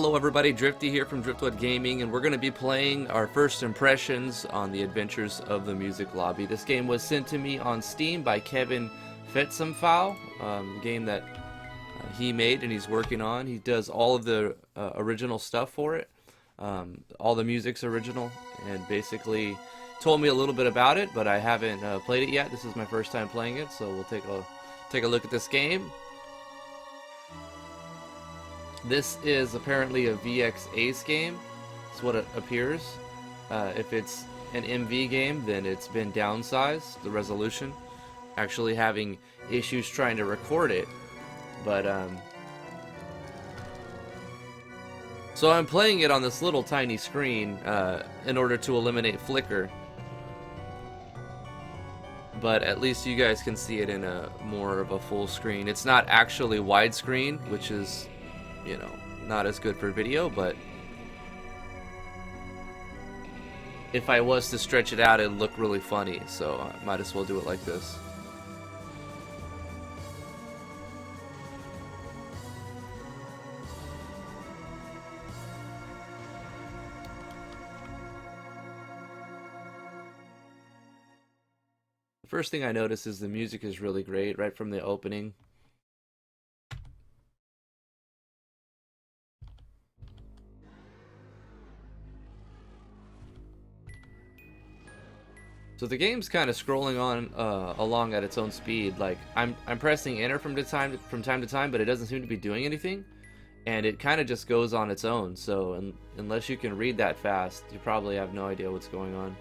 Hello everybody, Drifty here from Driftwood Gaming, and we're going to be playing our first impressions on the Adventures of the Music Lobby. This game was sent to me on Steam by Kevin Phetsomphou, game that he made and he's working on. He does all of the original stuff for it. All the music's original, and basically told me a little bit about it, but I haven't played it yet. This is my first time playing it, so we'll take a look at this game. This is apparently a VX Ace game. That's what it appears. If it's an MV game, then it's been downsized, the resolution. Actually having issues trying to record it. But, so I'm playing it on this little tiny screen in order to eliminate flicker. But at least you guys can see it in a more of a full screen. It's not actually widescreen, which is, you know, not as good for video, but if I was to stretch it out, it'd look really funny, so I might as well do it like this. The first thing I notice is the music is really great right from the opening. So the game's kind of scrolling on along at its own speed. Like I'm pressing enter from time to time, but it doesn't seem to be doing anything, and it kind of just goes on its own. So unless you can read that fast, you probably have no idea what's going on.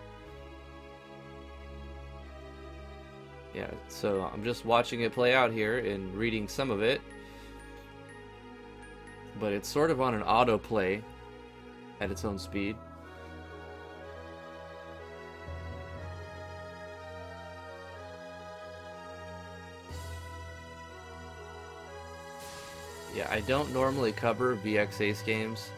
Yeah, so I'm just watching it play out here and reading some of it, but it's sort of on an autoplay at its own speed. Yeah, I don't normally cover VX Ace games.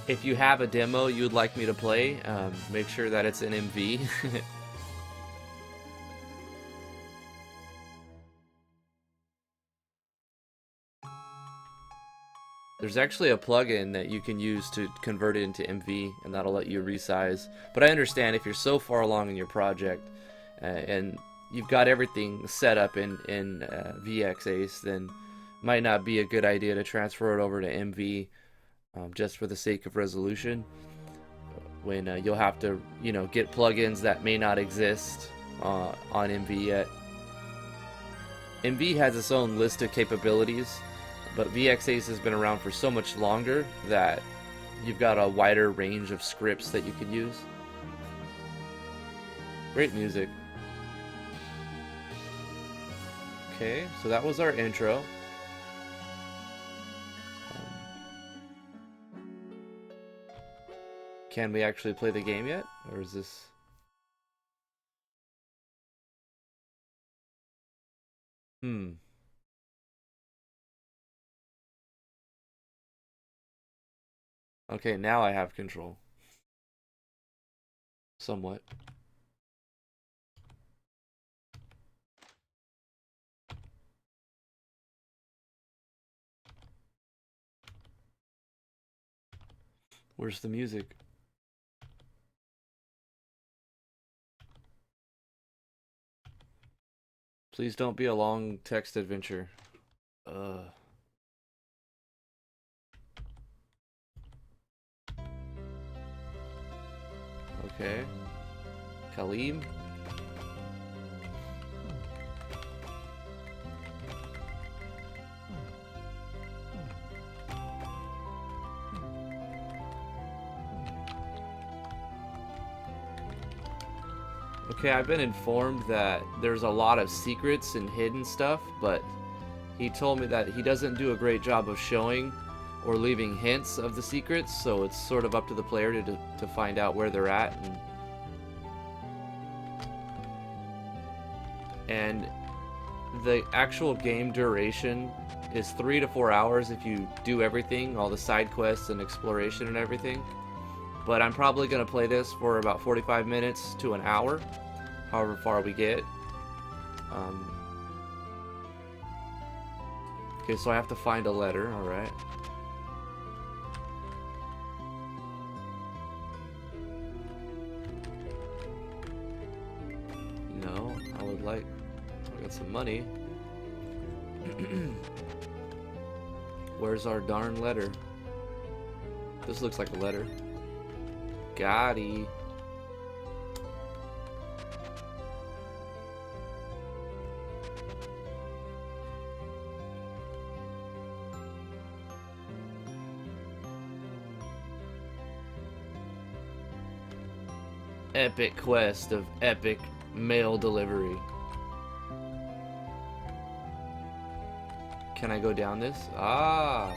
If you have a demo you'd like me to play, make sure that it's an MV. There's actually a plugin that you can use to convert it into MV, and that'll let you resize. But I understand if you're so far along in your project and you've got everything set up in VX Ace, then it might not be a good idea to transfer it over to MV just for the sake of resolution. When you'll have to, you know, get plugins that may not exist on MV yet. MV has its own list of capabilities, but VX Ace has been around for so much longer that you've got a wider range of scripts that you can use. Great music. Okay, so that was our intro. Can we actually play the game yet? Or is this... Okay, now I have control. Somewhat. Where's the music? Please don't be a long text adventure. Okay. Kaleem. Okay, I've been informed that there's a lot of secrets and hidden stuff, but he told me that he doesn't do a great job of showing or leaving hints of the secrets, so it's sort of up to the player to find out where they're at. And the actual game duration is 3 to 4 hours if you do everything, all the side quests and exploration and everything. But I'm probably going to play this for about 45 minutes to an hour, however far we get. Okay, so I have to find a letter, alright. No, I would like... I got some money. Where's our darn letter? This looks like a letter. Gotti. Epic quest of epic mail delivery. Can I go down this? Ah,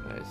nice.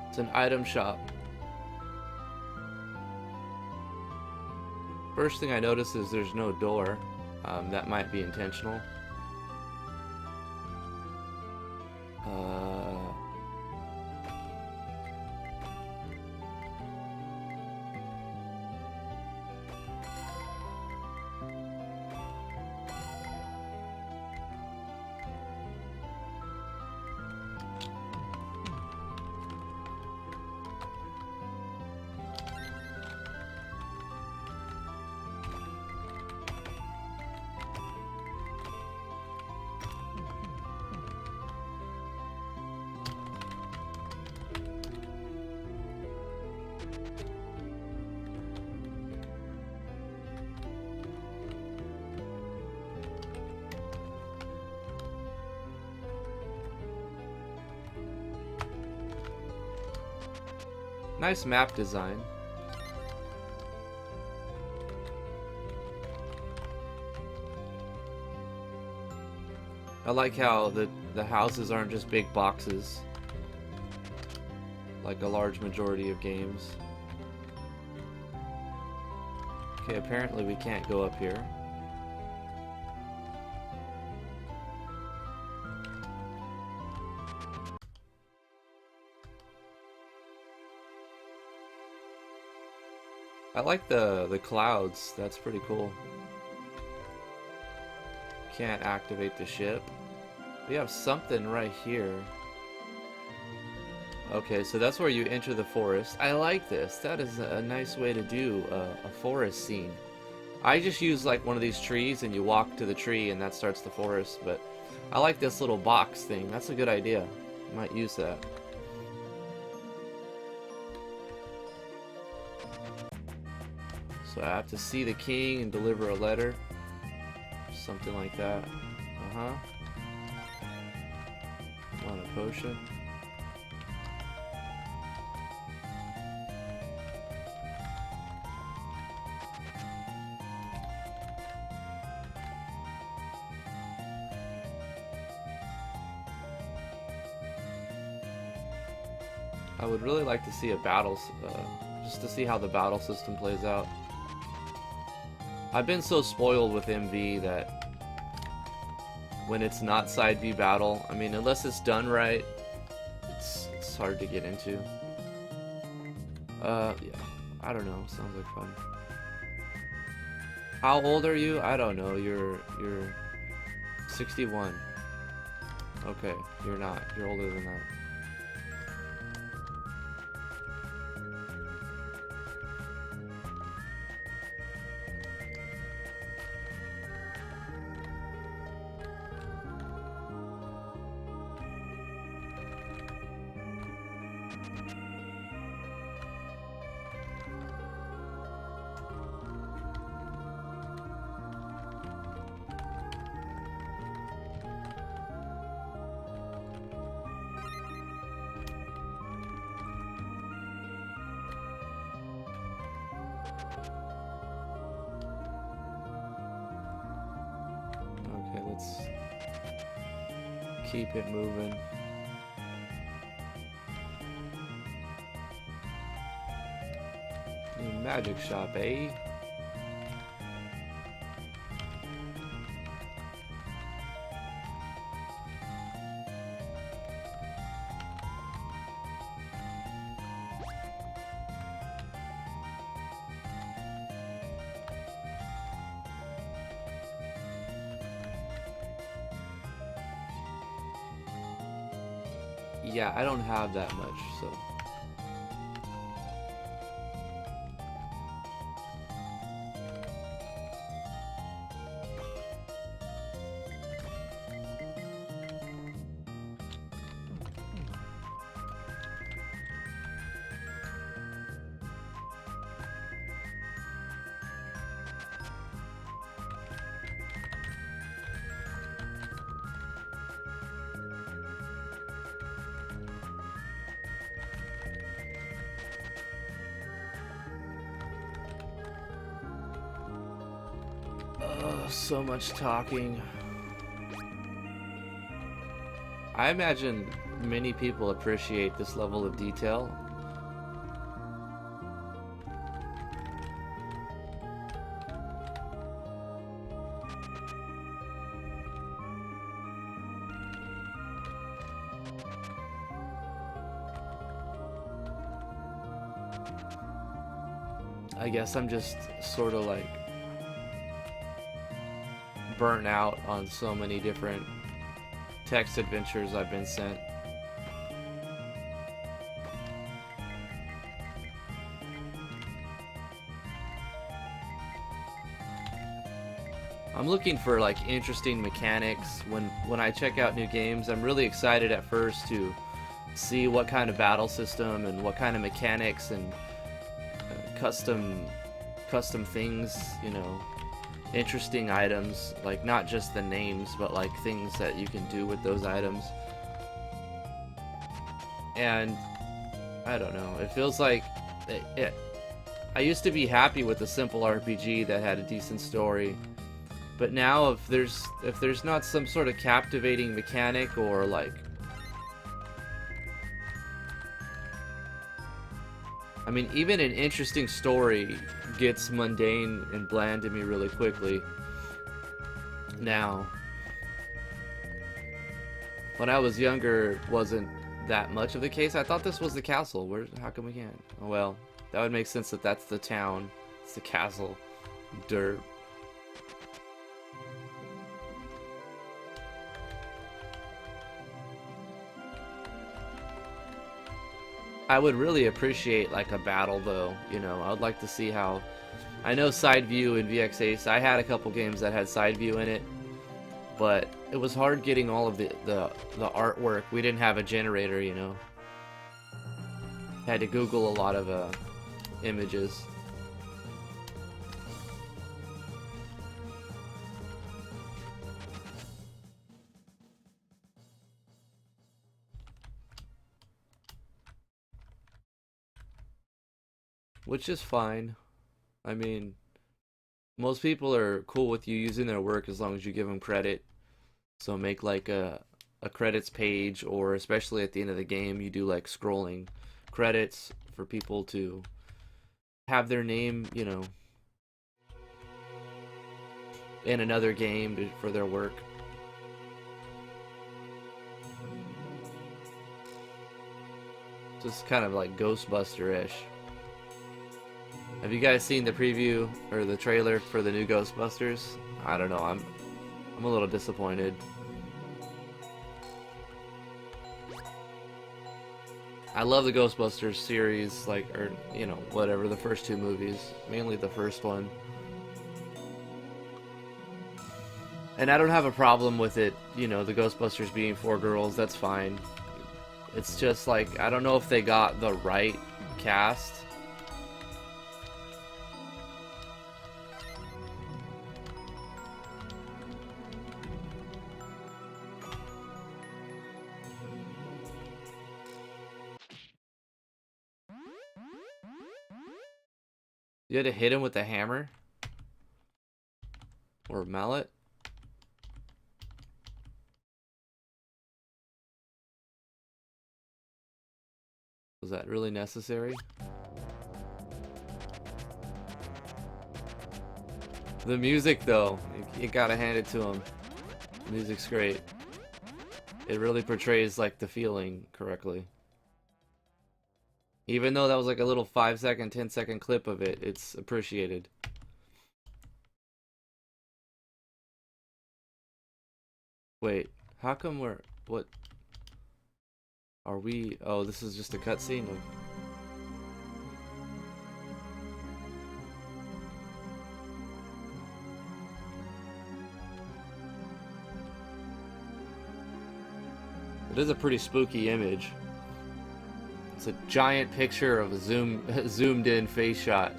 It's an item shop. First thing I notice is there's no door. That might be intentional. Nice map design. I like how the houses aren't just big boxes like a large majority of games. Okay, apparently we can't go up here. I like the clouds. That's pretty cool. Can't activate the ship. We have something right here. Okay, so that's where you enter the forest. I like this. That is a nice way to do a forest scene. I just use like one of these trees and you walk to the tree and that starts the forest, but I like this little box thing. That's a good idea. I might use that. So I have to see the king and deliver a letter. Something like that. Uh-huh. Want a potion? I would really like to see a battle, just to see how the battle system plays out. I've been so spoiled with MV that when it's not side V battle, I mean, unless it's done right, it's hard to get into. Yeah, I don't know. Sounds like fun. How old are you? I don't know. You're 61. Okay, you're not. You're older than that. Okay, let's keep it moving. New magic shop, eh? Yeah, I don't have that much, so. So much talking. I imagine many people appreciate this level of detail. I guess I'm just sort of like burnt out on so many different text adventures I've been sent. I'm looking for like interesting mechanics when I check out new games. I'm really excited at first to see what kind of battle system and what kind of mechanics and custom things, you know, interesting items, like not just the names but like things that you can do with those items. And I don't know, it feels like I used to be happy with a simple RPG that had a decent story, but now if there's not some sort of captivating mechanic or like, I mean, even an interesting story gets mundane and bland to me really quickly now. When I was younger, it wasn't that much of the case. I thought this was the castle. How come we can't? Oh, well, that would make sense that that's the town. It's the castle. Dirt. I would really appreciate like a battle though, you know. I would like to see how, I know side view in VX Ace, I had a couple games that had side view in it, but it was hard getting all of the artwork. We didn't have a generator, you know. Had to Google a lot of images. Which is fine. I mean, most people are cool with you using their work as long as you give them credit. So make like a credits page, or especially at the end of the game, you do like scrolling credits for people to have their name, you know, in another game for their work. Just kind of like Ghostbuster-ish. Have you guys seen the preview or the trailer for the new Ghostbusters? I don't know. I'm a little disappointed. I love the Ghostbusters series, like, or, you know, whatever, the first two movies. Mainly the first one. And I don't have a problem with it, you know, the Ghostbusters being 4 girls, that's fine. It's just, like, I don't know if they got the right cast. You had to hit him with a hammer? Or a mallet? Was that really necessary? The music, though, you gotta hand it to him. The music's great. It really portrays, like, the feeling correctly. Even though that was like a little 5-second, 10-second clip of it, it's appreciated. Wait, how come what? Are we, oh, this is just a cutscene of... It is a pretty spooky image. It's a giant picture of a zoomed in face shot.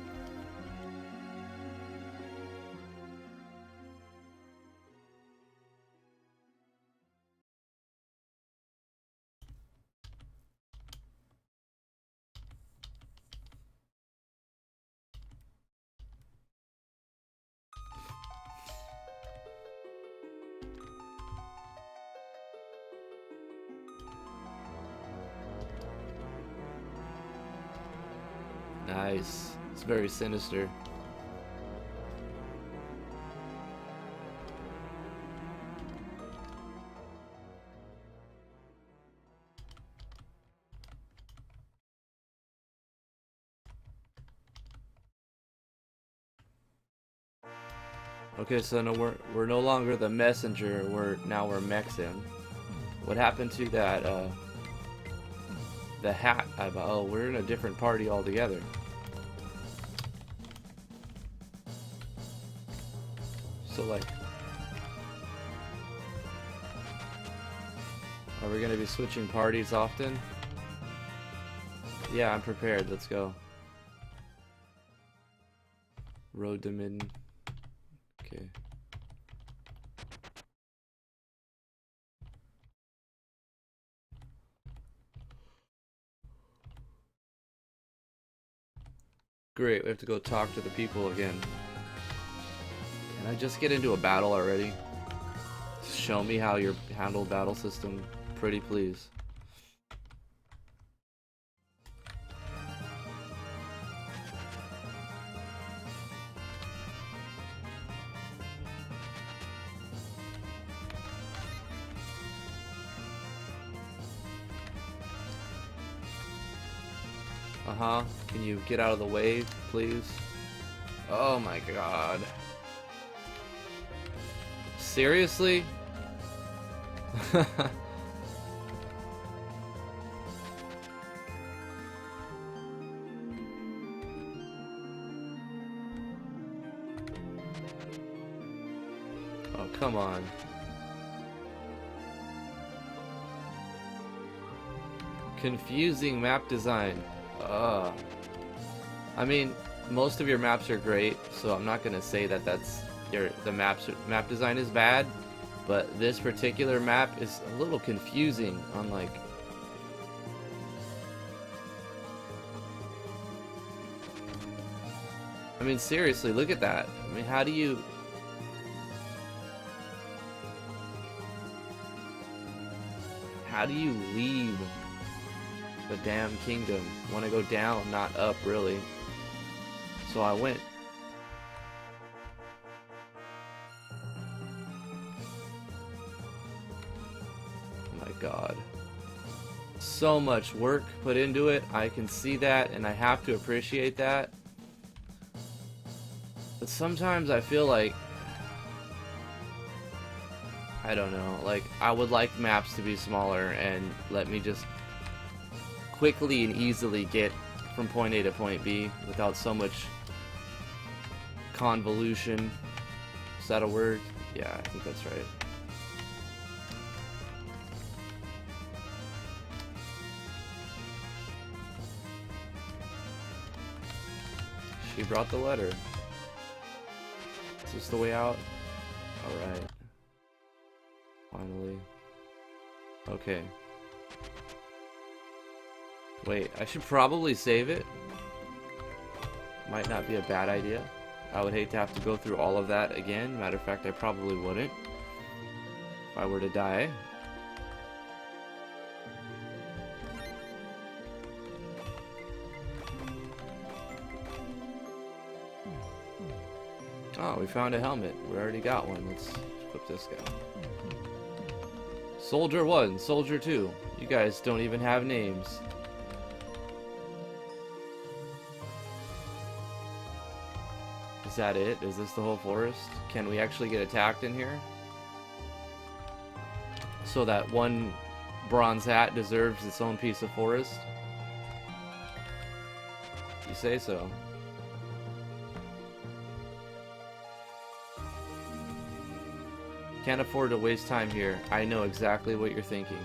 Nice. It's very sinister. Okay, so no, we're no longer the messenger. We're Mexican. What happened to that? The hat. Oh, we're in a different party altogether. So like, are we gonna be switching parties often? Yeah, I'm prepared. Let's go. Road to Midden. Okay. Great, we have to go talk to the people again. Can I just get into a battle already? Just show me how you handle battle system, pretty please. Uh-huh. Can you get out of the way, please? Oh my god. Seriously? Oh, come on. Confusing map design. I mean, most of your maps are great, so I'm not gonna say that the map design is bad, but this particular map is a little confusing on like. I mean, seriously, look at that. I mean, how do you leave the damn kingdom? Want to go down, not up, really. So I went. Oh my god. So much work put into it. I can see that, and I have to appreciate that. But sometimes I feel like, I don't know, like I would like maps to be smaller and let me just quickly and easily get from point A to point B without so much convolution. Is that a word? Yeah, I think that's right. She brought the letter. Is this the way out? Alright. Finally. Okay. Wait, I should probably save it. Might not be a bad idea. I would hate to have to go through all of that again. Matter of fact, I probably wouldn't if I were to die. Oh, we found a helmet. We already got one. Let's equip this guy. Soldier 1, Soldier 2. You guys don't even have names. Is that it? Is this the whole forest? Can we actually get attacked in here? So that one bronze hat deserves its own piece of forest? You say so. Can't afford to waste time here. I know exactly what you're thinking.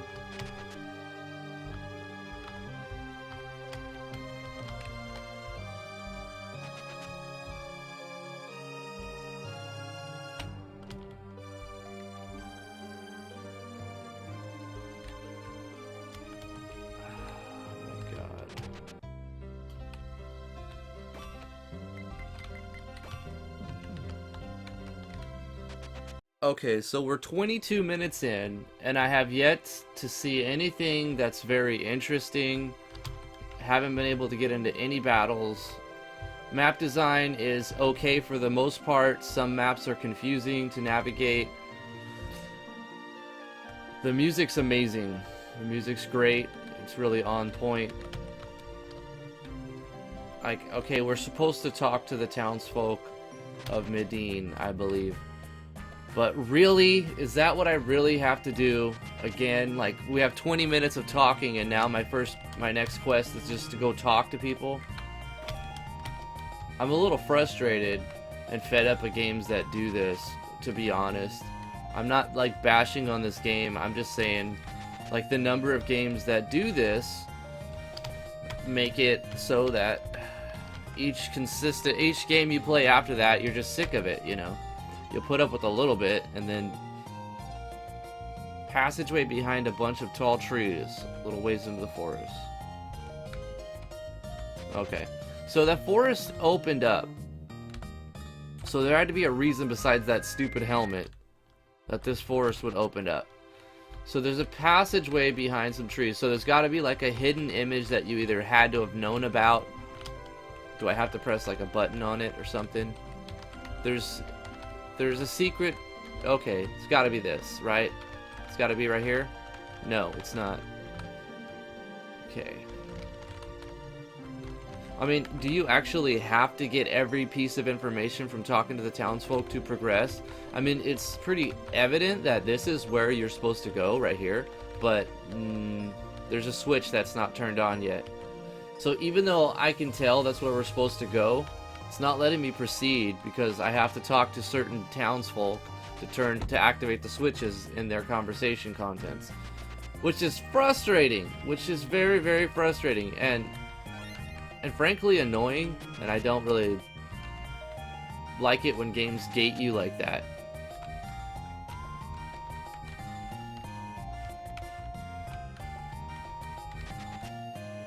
Okay, so we're 22 minutes in, and I have yet to see anything that's very interesting. Haven't been able to get into any battles. Map design is okay for the most part. Some maps are confusing to navigate. The music's amazing. The music's great. It's really on point. Like, okay, we're supposed to talk to the townsfolk of Medine, I believe. But really, is that what I really have to do? Again, like, we have 20 minutes of talking, and now my next quest is just to go talk to people. I'm a little frustrated and fed up of games that do this, to be honest. I'm not, like, bashing on this game. I'm just saying, like, the number of games that do this make it so that each game you play after that, you're just sick of it, you know? You'll put up with a little bit, and then passageway behind a bunch of tall trees, a little ways into the forest. Okay, so that forest opened up. So there had to be a reason besides that stupid helmet that this forest would open up. So there's a passageway behind some trees. So there's got to be like a hidden image that you either had to have known about. Do I have to press like a button on it or something? There's a secret. Okay, it's got to be this, right? It's got to be right here? No, it's not. Okay. I mean, do you actually have to get every piece of information from talking to the townsfolk to progress? I mean, it's pretty evident that this is where you're supposed to go, right here. But there's a switch that's not turned on yet. So even though I can tell that's where we're supposed to go, it's not letting me proceed because I have to talk to certain townsfolk to activate the switches in their conversation contents, which is frustrating, which is very, very frustrating and frankly annoying, and I don't really like it when games gate you like that.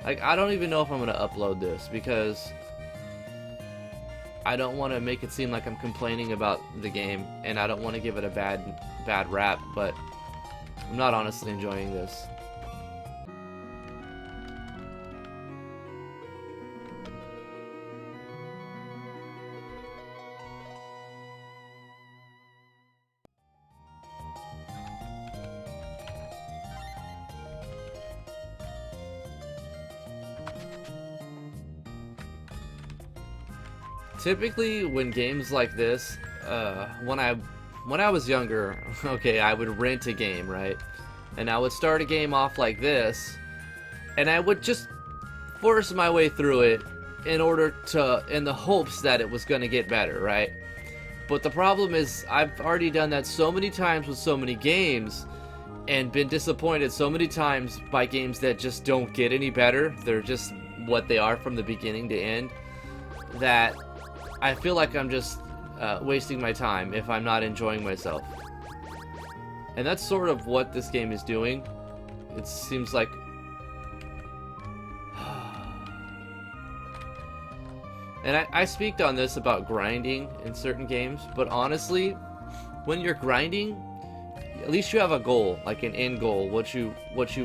Like, I don't even know if I'm gonna upload this because I don't want to make it seem like I'm complaining about the game, and I don't want to give it a bad rap, but I'm not honestly enjoying this. Typically, when games like this, when I was younger, okay, I would rent a game, right? And I would start a game off like this, and I would just force my way through it in the hopes that it was going to get better, right? But the problem is, I've already done that so many times with so many games, and been disappointed so many times by games that just don't get any better. They're just what they are from the beginning to end, that I feel like I'm just wasting my time if I'm not enjoying myself. And that's sort of what this game is doing. It seems like... And I speaked on this about grinding in certain games, but honestly, when you're grinding, at least you have a goal, like an end goal, what you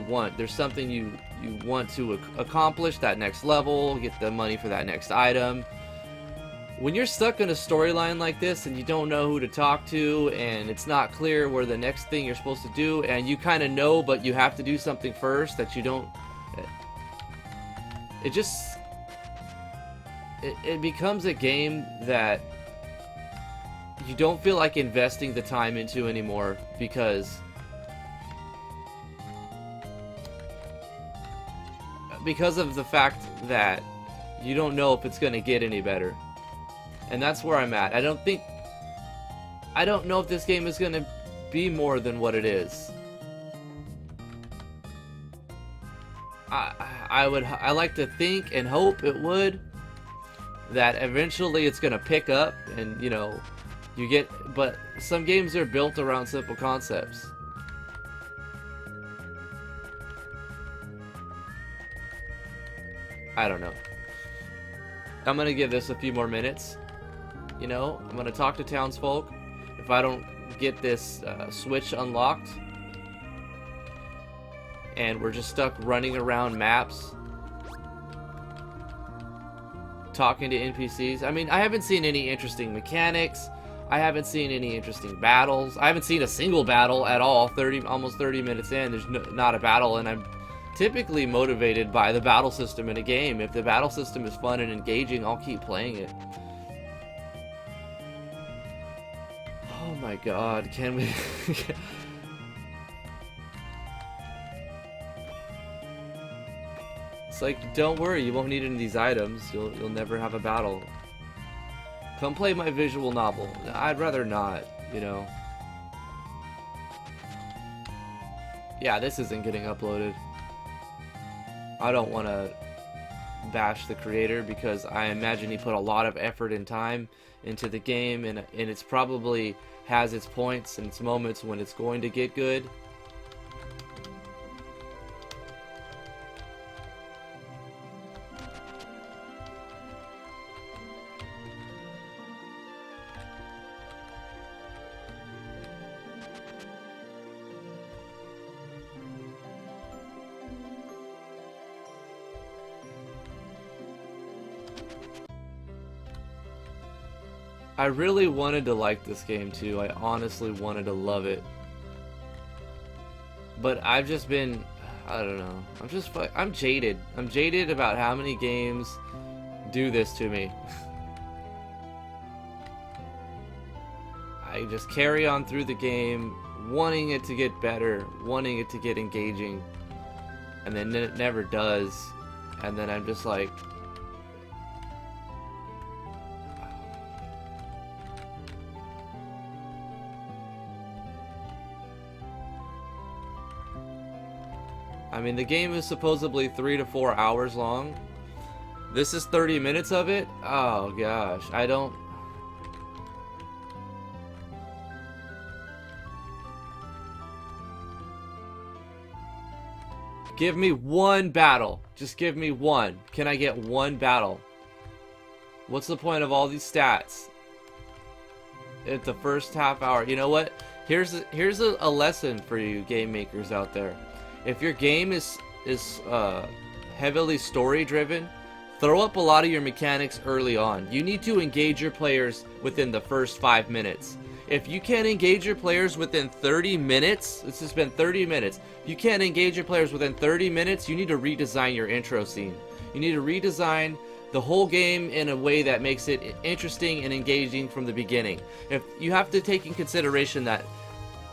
want. There's something you want to accomplish, that next level, get the money for that next item. When you're stuck in a storyline like this and you don't know who to talk to, and it's not clear where the next thing you're supposed to do, and you kind of know but you have to do something first that you don't, it becomes a game that you don't feel like investing the time into anymore, because of the fact that you don't know if it's going to get any better. And that's where I'm at. I don't know if this game is going to be more than what it is. I like to think and hope it would, that eventually it's going to pick up, and but some games are built around simple concepts. I don't know. I'm going to give this a few more minutes. I'm going to talk to townsfolk. If I don't get this switch unlocked, and we're just stuck running around maps, talking to NPCs. I mean, I haven't seen any interesting mechanics. I haven't seen any interesting battles. I haven't seen a single battle at all. Almost 30 minutes in, there's not a battle, and I'm typically motivated by the battle system in a game. If the battle system is fun and engaging, I'll keep playing it. Oh my god, can we... It's like, don't worry, you won't need any of these items. You'll never have a battle. Come play my visual novel. I'd rather not, Yeah, this isn't getting uploaded. I don't want to bash the creator, because I imagine he put a lot of effort and time into the game, and it's probably has its points and its moments when it's going to get good. I really wanted to like this game too. I honestly wanted to love it. But I've just been, I don't know. I'm jaded. I'm jaded about how many games do this to me. I just carry on through the game, wanting it to get better, wanting it to get engaging, and then it never does. And then I'm just like, I mean, the game is supposedly 3 to 4 hours long. This is 30 minutes of it? Oh gosh, I don't... Give me one battle. Just give me one. Can I get one battle? What's the point of all these stats at the first half hour? You know what? Here's a lesson for you game makers out there. If your game is heavily story driven, throw up a lot of your mechanics early on. You need to engage your players within the first 5 minutes. If you can't engage your players within 30 minutes, this has been 30 minutes. If you can't engage your players within 30 minutes, you need to redesign your intro scene. You need to redesign the whole game in a way that makes it interesting and engaging from the beginning. If you have to take in consideration that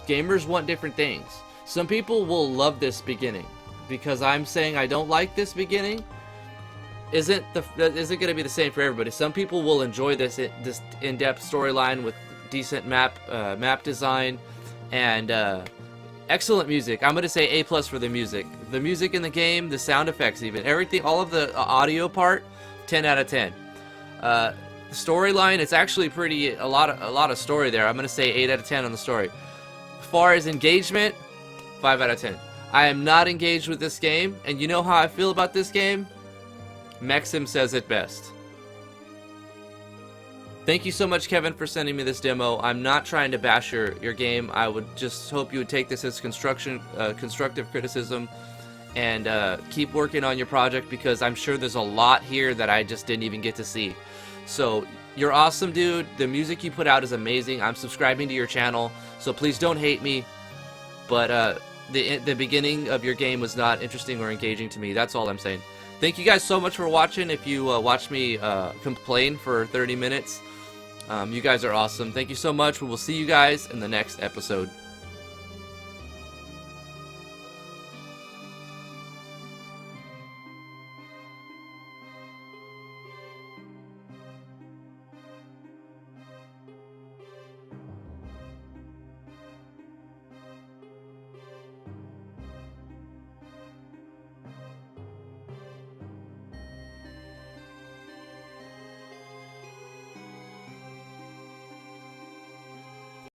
gamers want different things. Some people will love this beginning because I'm saying I don't like this beginning isn't going to be the same for everybody. Some people will enjoy this in-depth storyline with decent map design and excellent music. I'm going to say A+ for the music. The music in the game, the sound effects, even everything, all of the audio part, 10 out of 10. The storyline, it's actually a lot of story there. I'm going to say 8 out of 10 on the story. As far as engagement, 5 out of 10. I am not engaged with this game, and you know how I feel about this game? Maxim says it best. Thank you so much, Kevin, for sending me this demo. I'm not trying to bash your game. I would just hope you would take this as constructive criticism and keep working on your project, because I'm sure there's a lot here that I just didn't even get to see. So you're awesome, dude. The music you put out is amazing. I'm subscribing to your channel, so please don't hate me. But the beginning of your game was not interesting or engaging to me. That's all I'm saying. Thank you guys so much for watching. If you watched me complain for 30 minutes, you guys are awesome. Thank you so much. We will see you guys in the next episode.